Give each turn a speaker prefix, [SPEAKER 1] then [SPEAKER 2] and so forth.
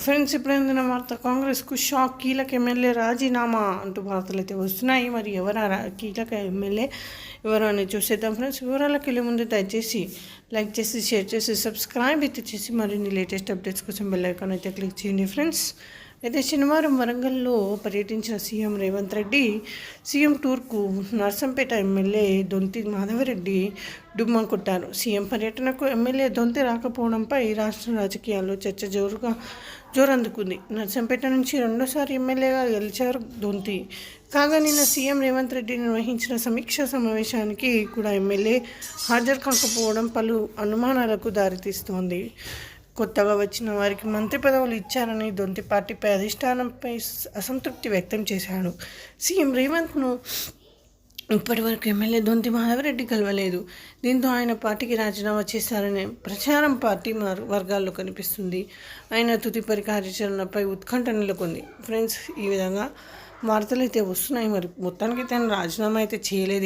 [SPEAKER 1] Friends, ఇప్పుడు అందిన వార్త కాంగ్రెస్కు షాక్. కీలక ఎమ్మెల్యే రాజీనామా అంటూ వార్తలు అయితే వస్తున్నాయి. మరి ఎవరు కీలక ఎమ్మెల్యే ఎవరు అని చూసేద్దాం ఫ్రెండ్స్. వివరాలకు వెళ్ళే ముందు దయచేసి లైక్ చేసి, షేర్ చేసి, సబ్స్క్రైబ్ అయితే చేసి మరిన్ని లేటెస్ట్ అప్డేట్స్ కోసం బెల్ ఐకాన్ అయితే క్లిక్ చేయండి ఫ్రెండ్స్. అయితే శనివారం వరంగల్లో పర్యటించిన సీఎం రేవంత్ రెడ్డి సీఎం టూర్కు నర్సంపేట ఎమ్మెల్యే దొంతి మాధవరెడ్డి డుమ్మా కొట్టారు. సీఎం పర్యటనకు ఎమ్మెల్యే దొంతి రాకపోవడంపై రాష్ట్ర రాజకీయాల్లో చర్చ జోరందుకుంది. నర్సంపేట నుంచి రెండోసారి ఎమ్మెల్యేగా గెలిచారు దొంతి. కాగా నిన్న సీఎం రేవంత్ రెడ్డి నిర్వహించిన సమీక్షా సమావేశానికి కూడా ఎమ్మెల్యే హాజరు కాకపోవడం పలు అనుమానాలకు దారితీస్తోంది. కొత్తగా వచ్చిన వారికి మంత్రి పదవులు ఇచ్చారని దొంతి పార్టీపై అధిష్టానంపై అసంతృప్తి వ్యక్తం చేశాడు. సీఎం రేవంత్ను ఇప్పటివరకు ఎమ్మెల్యే దొంతి మాధవరెడ్డి కలవలేదు. దీంతో ఆయన పార్టీకి రాజీనామా చేశారనే ప్రచారం పార్టీ వర్గాల్లో కనిపిస్తుంది. ఆయన తుదిపరి కార్యాచరణపై ఉత్కంఠ నెలకొంది. ఫ్రెండ్స్, ఈ విధంగా వార్తలు అయితే వస్తున్నాయి. మరి మొత్తానికి తను రాజీనామా అయితే చేయలేదు.